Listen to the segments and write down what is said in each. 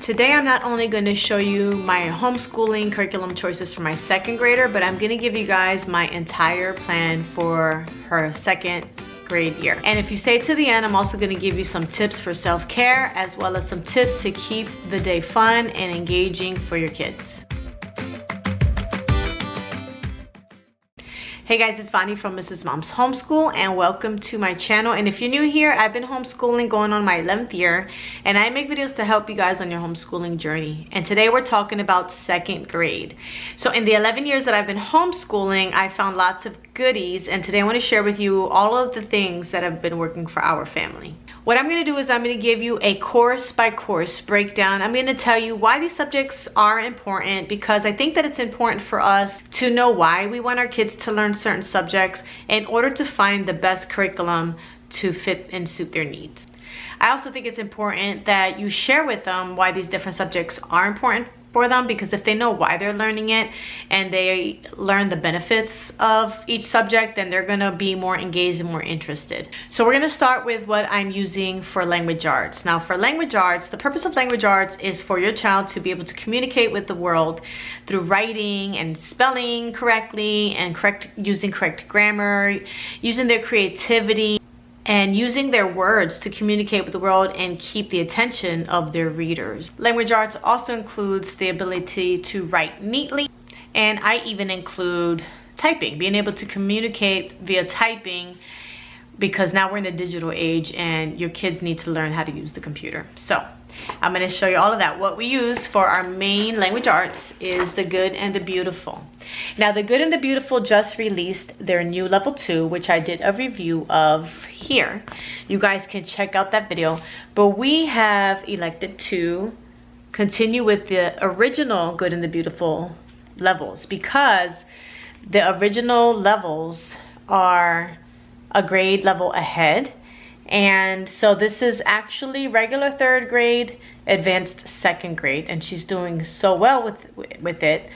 Today I'm not only going to show you my homeschooling curriculum choices for my second grader, but I'm going to give you guys my entire plan for her second grade year. And if you stay to the end, I'm also going to give you some tips for self-care as well as some tips to keep the day fun and engaging for your kids. Hey guys, it's Vani from Mrs. Mom's Homeschool and welcome to my channel. And if you're new here, I've been homeschooling going on my 11th year and I make videos to help you guys on your homeschooling journey. And today we're talking about second grade. So in the 11 years that I've been homeschooling, I found lots of goodies, and today I want to share with you all of the things that have been working for our family. What I'm going to do is I'm going to give you a course by course breakdown. I'm going to tell you why these subjects are important, because I think that it's important for us to know why we want our kids to learn certain subjects in order to find the best curriculum to fit and suit their needs. I also think it's important that you share with them why these different subjects are important for them, because if they know why they're learning it and they learn the benefits of each subject, then they're gonna be more engaged and more interested. So we're gonna start with what I'm using for language arts. Now for language arts, the purpose of language arts is for your child to be able to communicate with the world through writing and spelling correctly and using correct grammar, using their creativity, and using their words to communicate with the world and keep the attention of their readers. Language arts also includes the ability to write neatly, and I even include typing, being able to communicate via typing, because now we're in a digital age and your kids need to learn how to use the computer. So I'm going to show you all of that. What we use for our main language arts is The Good and the Beautiful. Now, The Good and the Beautiful just released their new level 2, which I did a review of here. You guys can check out that video. But we have elected to continue with the original Good and the Beautiful levels, because the original levels are a grade level ahead. And so this is actually regular third grade, advanced second grade, and she's doing so well with it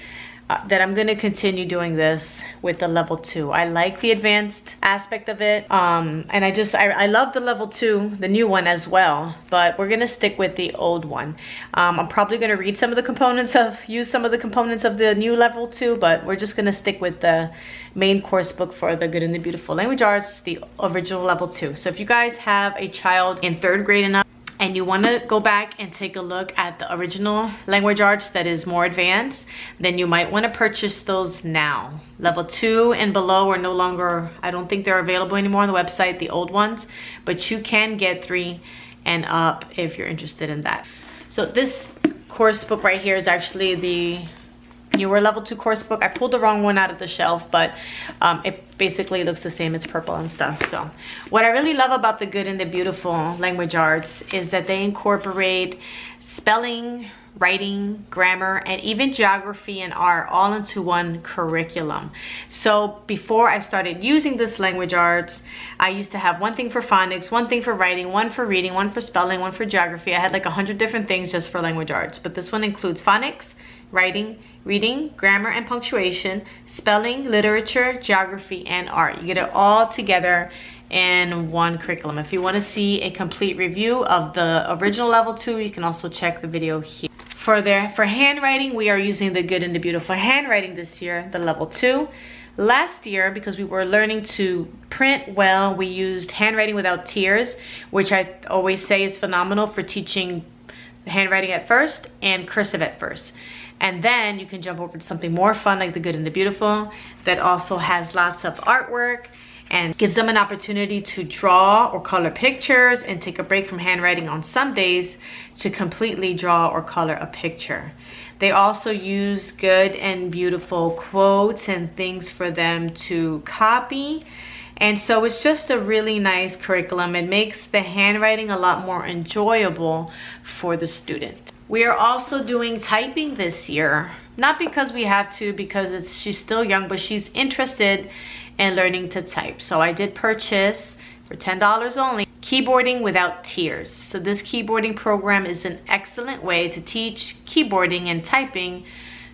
that I'm going to continue doing this with the level 2. I like the advanced aspect of it, and I love the level 2, the new one as well, but we're going to stick with the old one. I'm probably going to use some of the components of the new level 2, but we're just going to stick with the main course book for The Good and the Beautiful Language Arts, the original level 2. So if you guys have a child in third grade and up, and you want to go back and take a look at the original language arts that is more advanced, then you might want to purchase those now. Level 2 and below are no longer, I don't think they're available anymore on the website, the old ones, but you can get 3 and up if you're interested in that. So this course book right here is actually the newer level 2 course book. I pulled the wrong one out of the shelf, but it basically looks the same. It's purple and stuff. So what I really love about The Good and the Beautiful language arts is that they incorporate spelling, writing, grammar, and even geography and art all into one curriculum. So before I started using this language arts, I used to have one thing for phonics, one thing for writing, one for reading, one for spelling, one for geography. I had like 100 different things just for language arts, but this one includes phonics, writing, reading, grammar and punctuation, spelling, literature, geography, and art. You get it all together in one curriculum. If you want to see a complete review of the original level 2, you can also check the video here. For handwriting, we are using The Good and the Beautiful handwriting this year, the level 2. Last year, because we were learning to print well, we used handwriting without tears, which I always say is phenomenal for teaching handwriting at first and cursive at first. And then you can jump over to something more fun like The Good and the Beautiful that also has lots of artwork and gives them an opportunity to draw or color pictures and take a break from handwriting on some days to completely draw or color a picture. They also use Good and Beautiful quotes and things for them to copy. And so it's just a really nice curriculum. It makes the handwriting a lot more enjoyable for the student. We are also doing typing this year, not because we have to, because she's still young, but she's interested in learning to type. So I did purchase for $10 only keyboarding without tears. So this keyboarding program is an excellent way to teach keyboarding and typing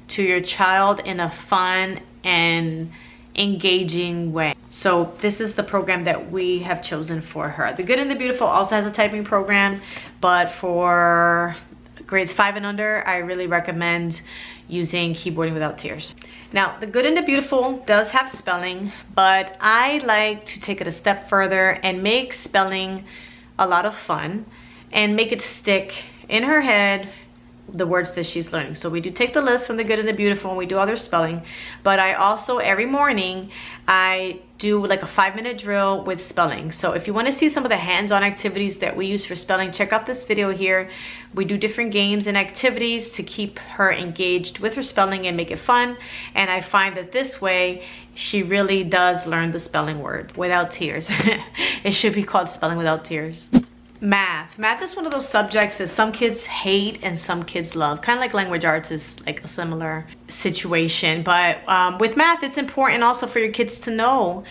to your child in a fun and engaging way. So this is the program that we have chosen for her. The Good and the Beautiful also has a typing program, but for grades 5 and under, I really recommend using Keyboarding Without Tears. Now, The Good and the Beautiful does have spelling, but I like to take it a step further and make spelling a lot of fun and make it stick in her head, the words that she's learning. So we do take the list from The Good and the Beautiful and we do all their spelling, but I also every morning I do like a 5-minute drill with spelling. So if you want to see some of the hands-on activities that we use for spelling, check out this video here. We do different games and activities to keep her engaged with her spelling and make it fun, and I find that this way she really does learn the spelling words without tears. It should be called Spelling Without Tears. Math is one of those subjects that some kids hate and some kids love. Kind of like language arts is like a similar situation, but with math, it's important also for your kids to know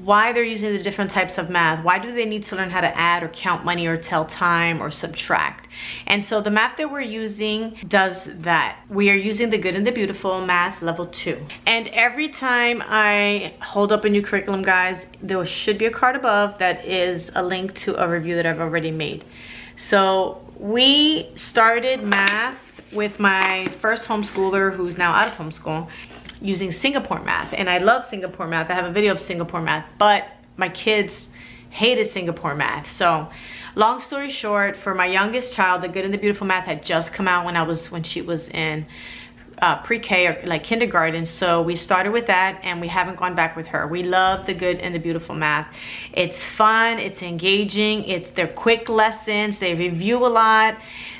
why they're using the different types of math. Why do they need to learn how to add or count money or tell time or subtract? And so the math that we're using does that. We are using The Good and the Beautiful Math Level 2. And every time I hold up a new curriculum, guys, there should be a card above that is a link to a review that I've already made. So we started math with my first homeschooler, who's now out of homeschool, using Singapore math, and I love Singapore math. I have a video of Singapore math, but my kids hated Singapore math. So long story short, for my youngest child, The Good and the Beautiful Math had just come out when she was in pre-K or like kindergarten. So we started with that and we haven't gone back with her. We love The Good and the Beautiful Math. It's fun, it's engaging, they're quick lessons, they review a lot.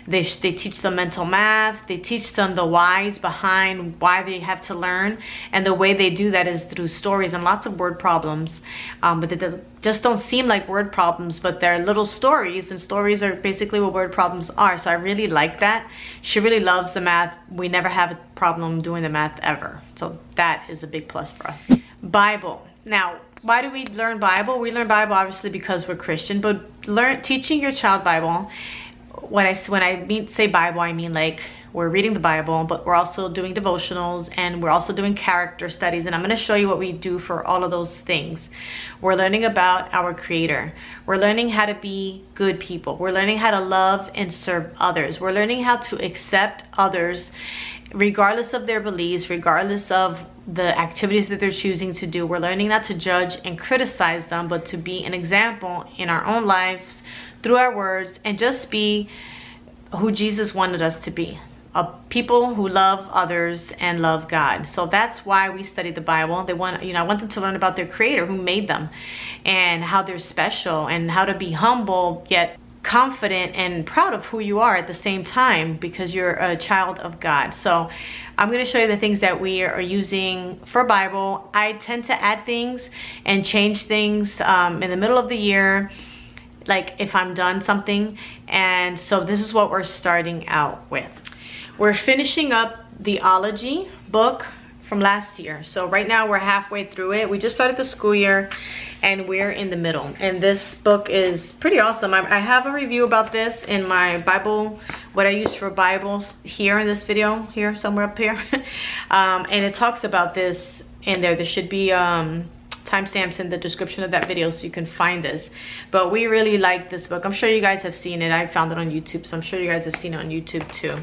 They teach them mental math. They teach them the whys behind why they have to learn. And the way they do that is through stories and lots of word problems. But they just don't seem like word problems, but they're little stories. And stories are basically what word problems are. So I really like that. She really loves the math. We never have a problem doing the math ever. So that is a big plus for us. Bible. Now, why do we learn Bible? We learn Bible obviously because we're Christian, but teaching your child Bible, when I say Bible, I mean like we're reading the Bible, but we're also doing devotionals and we're also doing character studies. And I'm going to show you what we do for all of those things. We're learning about our Creator. We're learning how to be good people. We're learning how to love and serve others. We're learning how to accept others regardless of their beliefs, regardless of the activities that they're choosing to do. We're learning not to judge and criticize them, but to be an example in our own lives through our words and just be who Jesus wanted us to be, a people who love others and love God. So that's why we study the Bible. I want them to learn about their Creator who made them and how they're special and how to be humble yet confident and proud of who you are at the same time because you're a child of God. So I'm going to show you the things that we are using for Bible. I tend to add things and change things in the middle of the year, like if I'm done something. And so this is what we're starting out with. We're finishing up the Ology book from last year. So right now we're halfway through it. We just started the school year and we're in the middle. And this book is pretty awesome. I have a review about this in my Bible, what I use for Bibles here in this video, here, somewhere up here. And it talks about this in there. There should be timestamps in the description of that video so you can find this. But we really like this book. I'm sure you guys have seen it. I found it on YouTube, so I'm sure you guys have seen it on YouTube too.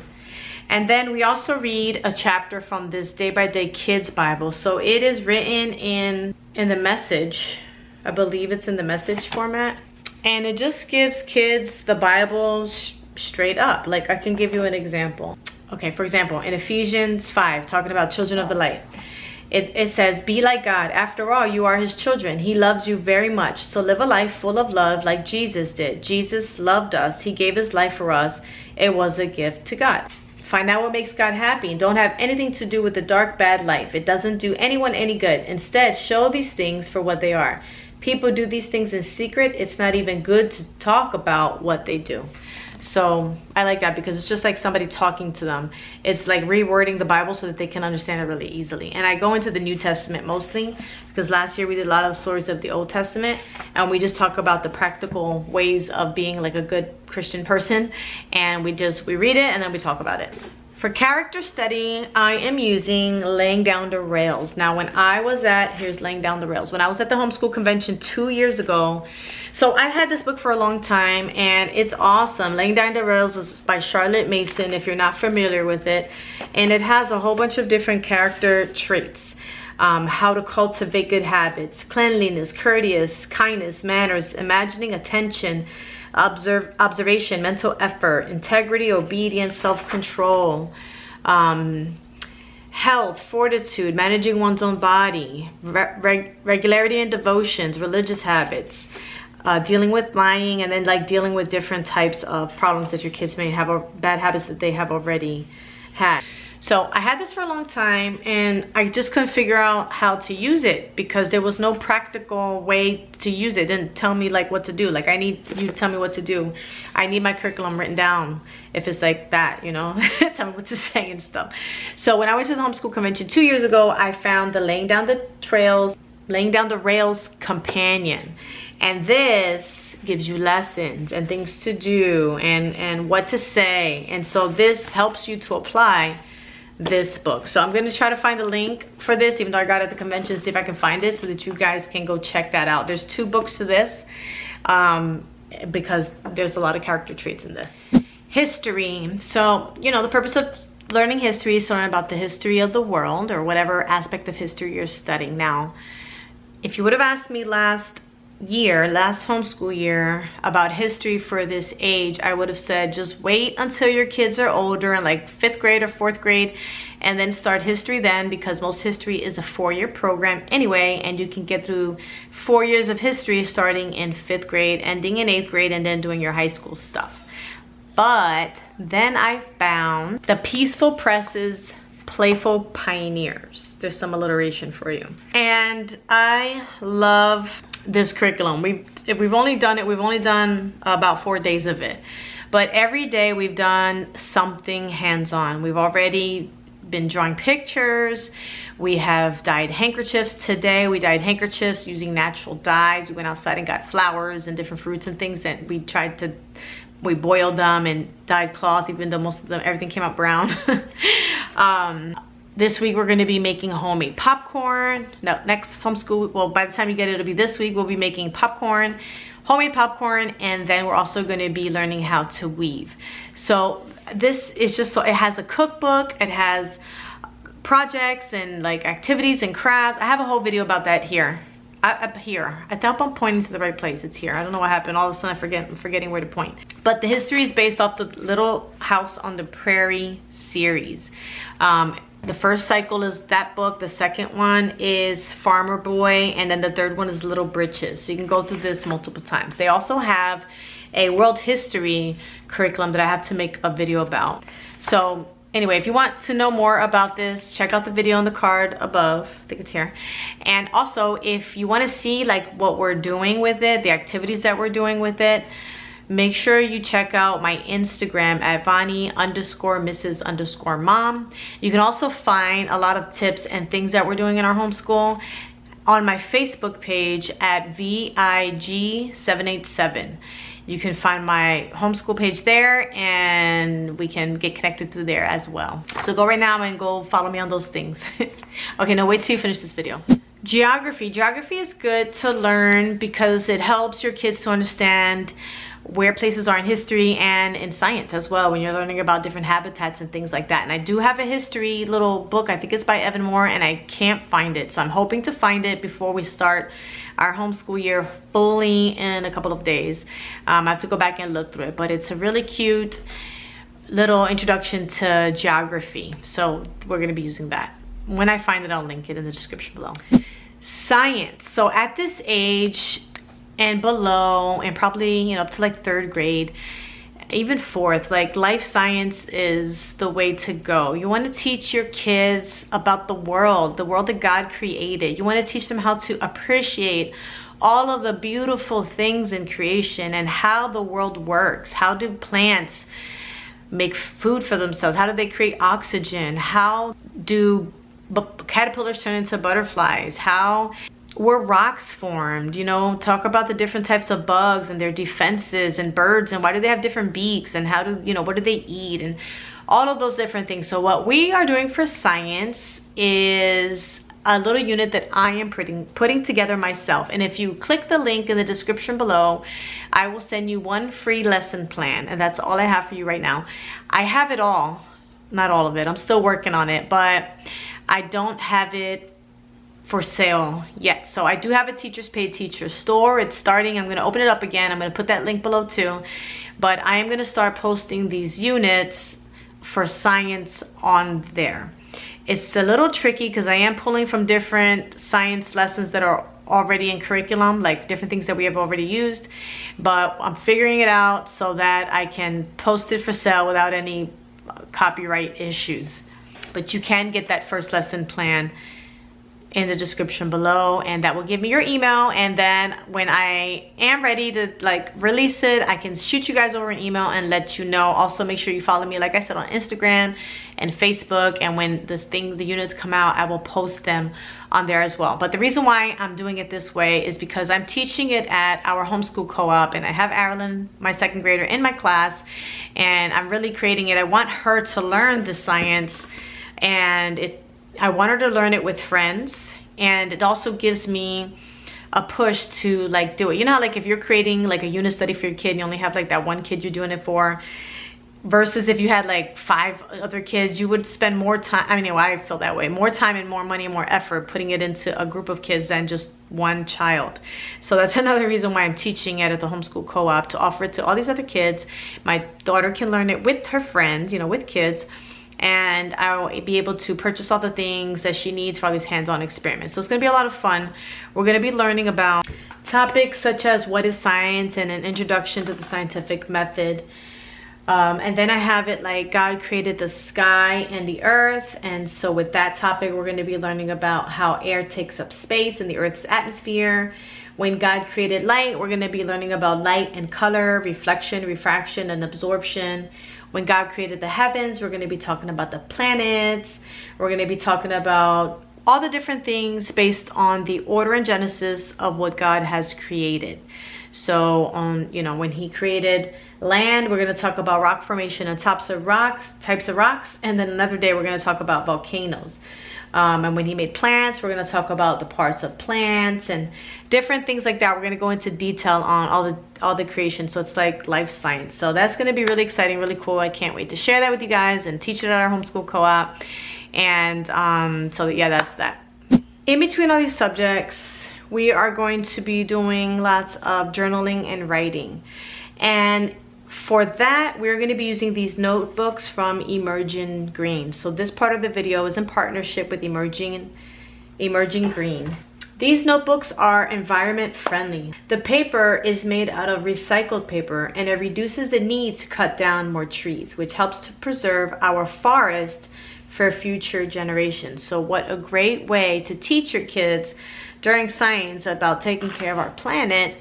And then we also read a chapter from this Day by Day Kids Bible. So it is written in the Message. I believe it's in the Message format. And it just gives kids the Bible straight up. Like I can give you an example. Okay, for example, in Ephesians 5, talking about children of the light. It says, be like God. After all, you are his children. He loves you very much. So live a life full of love like Jesus did. Jesus loved us. He gave his life for us. It was a gift to God. Find out what makes God happy and don't have anything to do with the dark, bad life. It doesn't do anyone any good. Instead, show these things for what they are. People do these things in secret. It's not even good to talk about what they do. So I like that because it's just like somebody talking to them. It's like rewording the Bible so that they can understand it really easily. And I go into the New Testament mostly because last year we did a lot of the stories of the Old Testament and we just talk about the practical ways of being like a good Christian person, and we read it and then we talk about it. For character study, I am using Laying Down the Rails. Now, here's Laying Down the Rails. When I was at the homeschool convention 2 years ago, so I've had this book for a long time and it's awesome. Laying Down the Rails is by Charlotte Mason, if you're not familiar with it. And it has a whole bunch of different character traits. How to cultivate good habits, cleanliness, courteous, kindness, manners, imagining attention, observation, mental effort, integrity, obedience, self-control, health, fortitude, managing one's own body, regularity and devotions, religious habits, dealing with lying, and then like dealing with different types of problems that your kids may have, or bad habits that they have already had. So I had this for a long time and I just couldn't figure out how to use it because there was no practical way to use it. It didn't tell me like what to do. Like, I need you to tell me what to do. I need my curriculum written down if it's like that, you know, tell me what to say and stuff. So when I went to the homeschool convention 2 years ago, I found the Laying Down the Rails companion. And this gives you lessons and things to do and what to say. And so this helps you to apply this book. So I'm going to try to find a link for this, even though I got it at the convention, see if I can find it so that you guys can go check that out. There's 2 books to this because there's a lot of character traits in this. History. So, you know, the purpose of learning history is to learn about the history of the world or whatever aspect of history you're studying. Now, if you would have asked me last homeschool year about history for this age, I would have said just wait until your kids are older in like 5th grade or 4th grade and then start history then, because most history is a 4-year program anyway, and you can get through 4 years of history starting in 5th grade, ending in 8th grade, and then doing your high school stuff. But then I found the Peaceful Press's Playful Pioneers. There's some alliteration for you. And I love this curriculum. We've only done about 4 days of it, but every day we've done something hands-on. We've already been drawing pictures. We have dyed handkerchiefs. Today we dyed handkerchiefs using natural dyes. We went outside and got flowers and different fruits and things that we boiled them and dyed cloth, even though most of them, everything came out brown. This week we're going to be making homemade popcorn. No, next homeschool, well, by the time you get it, it'll be this week. We'll be making popcorn, homemade popcorn, and then we're also going to be learning how to weave. So this is just, so it has a cookbook, it has projects and like activities and crafts. I have a whole video about that here. Up here. I thought I'm pointing to the right place. It's here. I don't know what happened. All of a sudden I'm forgetting where to point. But the history is based off the Little House on the Prairie series. The first cycle is that book. The second one is Farmer Boy. And then the third one is Little Britches. So you can go through this multiple times. They also have a world history curriculum that I have to make a video about. So anyway, if you want to know more about this, check out the video on the card above. I think it's here. And also, if you want to see like what we're doing with it, the activities that we're doing with it, make sure you check out my Instagram at Vonnie_Mrs_mom. You can also find a lot of tips and things that we're doing in our homeschool on my Facebook page at VIG787. You can find my homeschool page there and we can get connected through there as well. So go right now and go follow me on those things. Okay, now wait till you finish this video. Geography. Geography is good to learn because it helps your kids to understand where places are in history and in science as well when you're learning about different habitats and things like that. And I do have a history little book. I think it's by Evan Moore and I can't find it. So I'm hoping to find it before we start our homeschool year fully in a couple of days. I have to go back and look through it, but it's a really cute little introduction to geography. So we're gonna be using that. When I find it, I'll link it in the description below. Science. So at this age and below, and probably, you know, up to like 3rd grade, even 4th, like life science is the way to go. You want to teach your kids about the world that God created. You want to teach them how to appreciate all of the beautiful things in creation and how the world works. How do plants make food for themselves? How do they create oxygen? How do caterpillars turn into butterflies? How were rocks formed? You know, talk about the different types of bugs and their defenses, and birds, and why do they have different beaks, and how do, you know, what do they eat, and all of those different things. So what we are doing for science is a little unit that I am putting together myself. And if you click the link in the description below, I will send you one free lesson plan. And that's all I have for you right now. I have it all, not all of it. I'm still working on it, but I don't have it for sale yet. So I do have a Teachers Pay Teacher store. It's starting. I'm going to open it up again. I'm going to put that link below too. But I am going to start posting these units for science on there. It's a little tricky because I am pulling from different science lessons that are already in curriculum, like different things that we have already used. But I'm figuring it out so that I can post it for sale without any copyright issues. But you can get that first lesson plan in the description below, and that will give me your email, and then when I am ready to like release it, I can shoot you guys over an email and let you know. Also, make sure you follow me, like I said, on Instagram and Facebook, and when the units come out, I will post them on there as well. But the reason why I'm doing it this way is because I'm teaching it at our homeschool co-op, and I have Arilyn, my second grader, in my class, and I'm really creating it. I want her to learn the science, and I want her to learn it with friends, and it also gives me a push to like do it. You know how like if you're creating like a unit study for your kid, you only have like that one kid you're doing it for, versus if you had like 5 other kids, you would spend more time. I mean, I feel that way, more time and more money and more effort putting it into a group of kids than just one child. So that's another reason why I'm teaching it at the homeschool co-op, to offer it to all these other kids. My daughter can learn it with her friends, you know, with kids, and I'll be able to purchase all the things that she needs for all these hands-on experiments. So it's going to be a lot of fun. We're going to be learning about topics such as what is science and an introduction to the scientific method. And then I have it like God created the sky and the earth. And so with that topic, we're going to be learning about how air takes up space in the earth's atmosphere. When God created light, we're going to be learning about light and color, reflection, refraction, and absorption. When God created the heavens, we're going to be talking about the planets. We're going to be talking about all the different things based on the order in Genesis of what God has created. So you know, when he created land, we're going to talk about rock formation and types of rocks. And then another day, we're going to talk about volcanoes. And when he made plants, we're going to talk about the parts of plants and different things like that. We're going to go into detail on all the creation. So it's like life science. So that's going to be really exciting, really cool. I can't wait to share that with you guys and teach it at our homeschool co-op. And so yeah, that's that. In between all these subjects, we are going to be doing lots of journaling and writing. And for that, we're going to be using these notebooks from Emerging Green. So this part of the video is in partnership with Emerging Green. These notebooks are environment friendly. The paper is made out of recycled paper, and it reduces the need to cut down more trees, which helps to preserve our forest for future generations. So what a great way to teach your kids during science about taking care of our planet,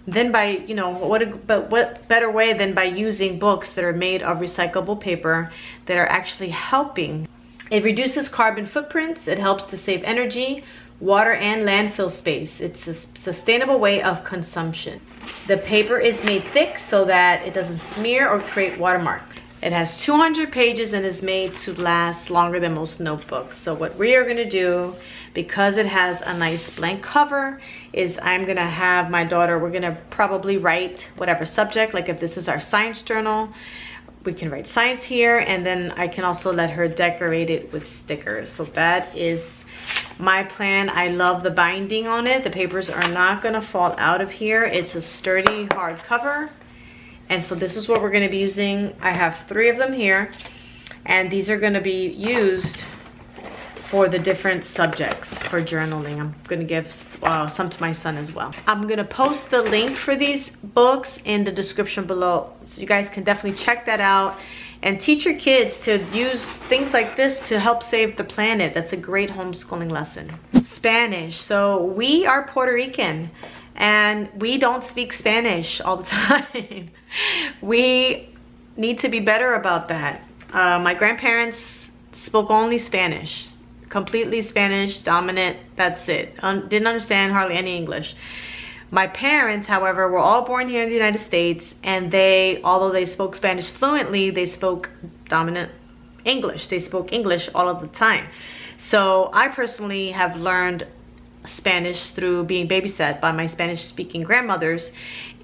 then by, you know, what better way than by using books that are made of recyclable paper that are actually helping. It reduces carbon footprints. It helps to save energy, water, and landfill space. It's a sustainable way of consumption. The paper is made thick so that it doesn't smear or create watermark. It has 200 pages and is made to last longer than most notebooks. So what we are going to do, because it has a nice blank cover, is I'm going to have my daughter, we're going to probably write whatever subject. Like if this is our science journal, we can write science here, and then I can also let her decorate it with stickers. So that is my plan. I love the binding on it. The papers are not going to fall out of here. It's a sturdy hard cover. And so this is what we're going to be using. I have 3 of them here, and these are going to be used for the different subjects for journaling. I'm going to give some to my son as well. I'm going to post the link for these books in the description below, so you guys can definitely check that out and teach your kids to use things like this to help save the planet. That's a great homeschooling lesson. Spanish. So we are Puerto Rican, and we don't speak Spanish all the time. We need to be better about that. My grandparents spoke only Spanish, completely Spanish dominant. That's it. Didn't understand hardly any English. My parents, however, were all born here in the United States, and they, although they spoke Spanish fluently, they spoke dominant English. They spoke English all of the time. So I personally have learned Spanish through being babysat by my Spanish speaking grandmothers,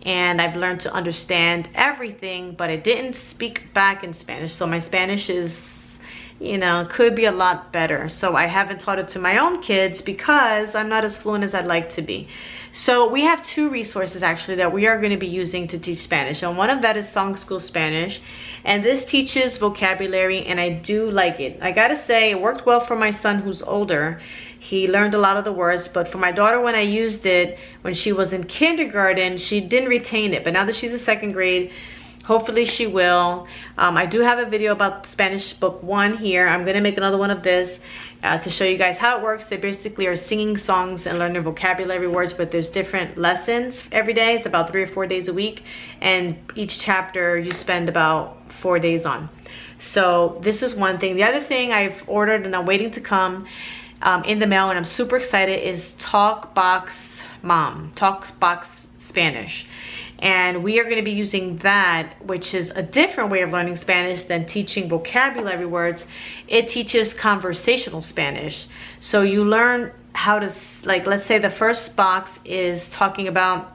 and I've learned to understand everything, but I didn't speak back in Spanish. So my Spanish is, you know, could be a lot better. So I haven't taught it to my own kids because I'm not as fluent as I'd like to be. So we have two resources actually that we are going to be using to teach Spanish, and one of that is Song School Spanish, and this teaches vocabulary, and I do like it. I gotta say, it worked well for my son who's older. He learned a lot of the words, but for my daughter, when I used it when she was in kindergarten, she didn't retain it, but now that she's in second grade, hopefully she will. I do have a video about Spanish book 1 here. I'm gonna make another one of this to show you guys how it works. They basically are singing songs and learning vocabulary words, but there's different lessons every day. It's about 3 or 4 days a week, and each chapter you spend about 4 days on. So this is one thing. The other thing I've ordered and I'm waiting to come in the mail, and I'm super excited, is TalkBox Mom, TalkBox Spanish. And we are going to be using that, which is a different way of learning Spanish than teaching vocabulary words. It teaches conversational Spanish. So you learn how to, like, let's say the first box is talking about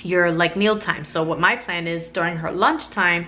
your like meal time. So what my plan is, during her lunchtime,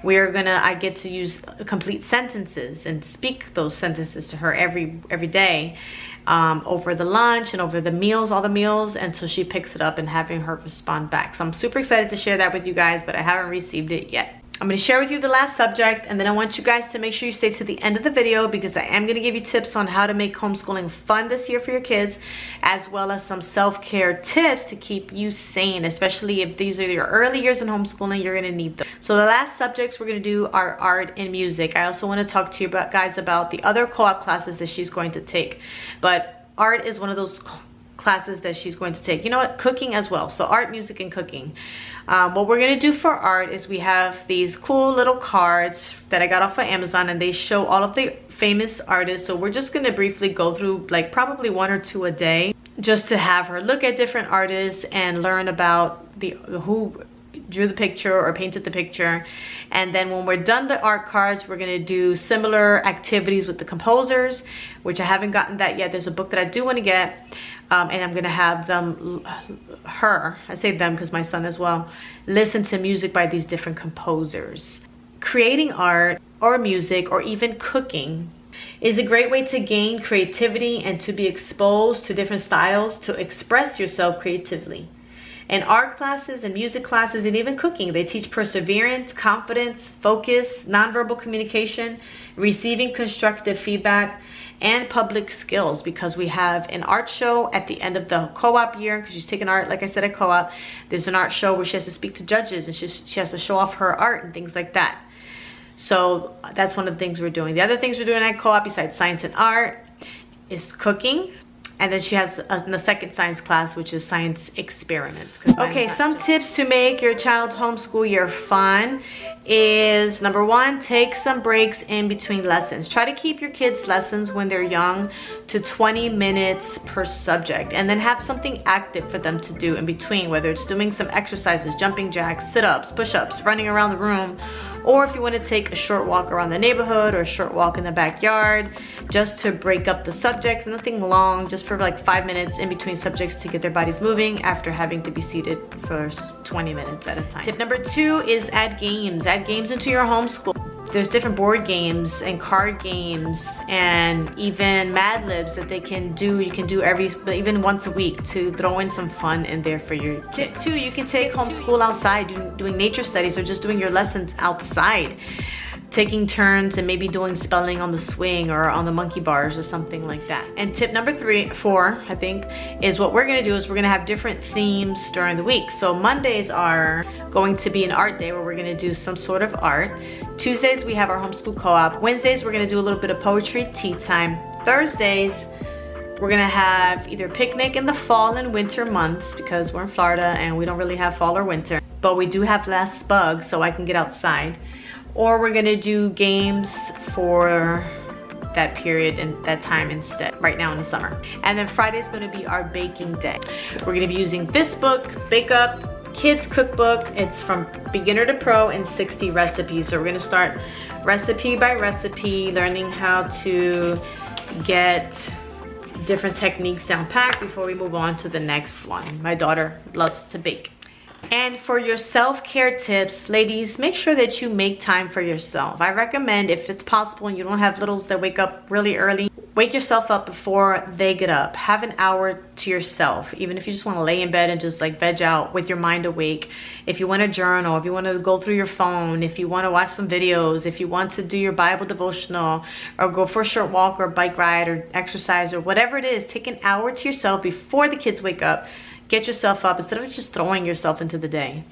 I get to use complete sentences and speak those sentences to her every day, over the lunch and over the meals, all the meals, until she picks it up and having her respond back. So I'm super excited to share that with you guys, but I haven't received it yet. I'm going to share with you the last subject, and then I want you guys to make sure you stay to the end of the video, because I am going to give you tips on how to make homeschooling fun this year for your kids, as well as some self-care tips to keep you sane, especially if these are your early years in homeschooling. You're going to need them. So the last subjects we're going to do are art and music. I also want to talk to you guys about the other co-op classes that she's going to take, but art is one of those classes that she's going to take. You know what? Cooking as well. So art, music, and cooking. What we're going to do for art is we have these cool little cards that I got off of Amazon, and they show all of the famous artists. So we're just going to briefly go through like probably 1 or 2 a day, just to have her look at different artists and learn about who drew the picture or painted the picture. And then when we're done the art cards, we're going to do similar activities with the composers, which I haven't gotten that yet. There's a book that I do want to get, and I'm going to have I say them because my son as well, listen to music by these different composers. Creating art or music or even cooking is a great way to gain creativity and to be exposed to different styles to express yourself creatively. In art classes and music classes and even cooking, they teach perseverance, confidence, focus, nonverbal communication, receiving constructive feedback, and public skills, because we have an art show at the end of the co-op year, because she's taking art, like I said, at co-op. There's an art show where she has to speak to judges, and she has to show off her art and things like that. So that's one of the things we're doing. The other things we're doing at co-op, besides science and art, is cooking. And then she has the second science class, which is science experiments. Okay, some tips to make your child's homeschool year fun is, number 1, take some breaks in between lessons. Try to keep your kids' lessons when they're young to 20 minutes per subject, and then have something active for them to do in between, whether it's doing some exercises, jumping jacks, sit-ups, push-ups, running around the room, or if you want to take a short walk around the neighborhood or a short walk in the backyard, just to break up the subjects. Nothing long, just for like 5 minutes in between subjects to get their bodies moving after having to be seated for 20 minutes at a time. Tip number 2 is add games. Add games into your homeschool. There's different board games and card games and even Mad Libs that they can do. You can do even once a week to throw in some fun in there for your tip 2. You can take homeschool outside, doing nature studies, or just doing your lessons outside, taking turns and maybe doing spelling on the swing or on the monkey bars or something like that. And tip number 4, I think, is what we're gonna do is we're gonna have different themes during the week. So Mondays are going to be an art day where we're gonna do some sort of art. Tuesdays we have our homeschool co-op. Wednesdays we're gonna do a little bit of poetry, tea time. Thursdays we're gonna have either picnic in the fall and winter months, because we're in Florida and we don't really have fall or winter, but we do have less bugs, so I can get outside. Or we're gonna do games for that period and that time instead, right now in the summer. And then Friday is gonna be our baking day. We're gonna be using this book, Bake Up, Kids Cookbook. It's from beginner to pro and 60 recipes. So we're gonna start recipe by recipe, learning how to get different techniques down pat before we move on to the next one. My daughter loves to bake. And for your self-care tips, ladies, make sure that you make time for yourself. I recommend, if it's possible and you don't have littles that wake up really early, wake yourself up before they get up. Have an hour to yourself, even if you just want to lay in bed and just like veg out with your mind awake. If you want to journal, if you want to go through your phone, if you want to watch some videos, if you want to do your Bible devotional or go for a short walk or bike ride or exercise or whatever it is, take an hour to yourself before the kids wake up. Get yourself up instead of just throwing yourself into the day.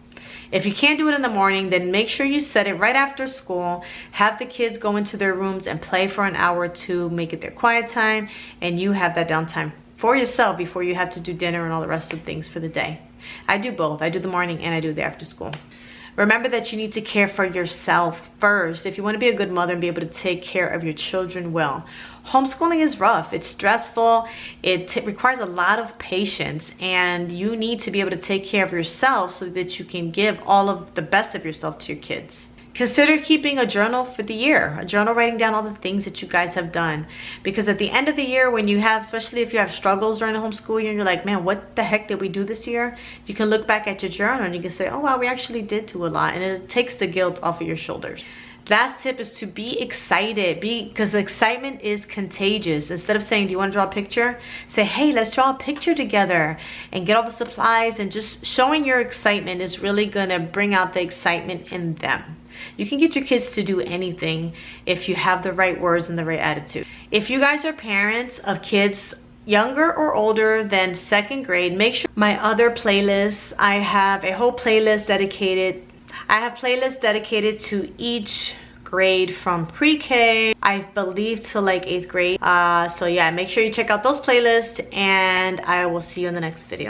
If you can't do it in the morning, then make sure you set it right after school. Have the kids go into their rooms and play for an hour or two, make it their quiet time, and you have that downtime for yourself before you have to do dinner and all the rest of the things for the day. I do both. I do the morning and I do the after school. Remember that you need to care for yourself first if you want to be a good mother and be able to take care of your children well. Homeschooling is rough. It's stressful. It requires a lot of patience, and you need to be able to take care of yourself so that you can give all of the best of yourself to your kids. Consider keeping a journal for the year, a journal writing down all the things that you guys have done. Because at the end of the year, when you have, especially if you have struggles during the homeschool year, and you're like, man, what the heck did we do this year? You can look back at your journal and you can say, oh, wow, we actually did do a lot. And it takes the guilt off of your shoulders. Last tip is to be excited, because excitement is contagious. Instead of saying, do you want to draw a picture? Say, hey, let's draw a picture together and get all the supplies, and just showing your excitement is really going to bring out the excitement in them. You can get your kids to do anything if you have the right words and the right attitude. If you guys are parents of kids younger or older than 2nd grade, make sure my other playlists, I have a whole playlist dedicated. I have playlists dedicated to each grade from pre-K, I believe, to like 8th grade. So yeah, make sure you check out those playlists, and I will see you in the next video.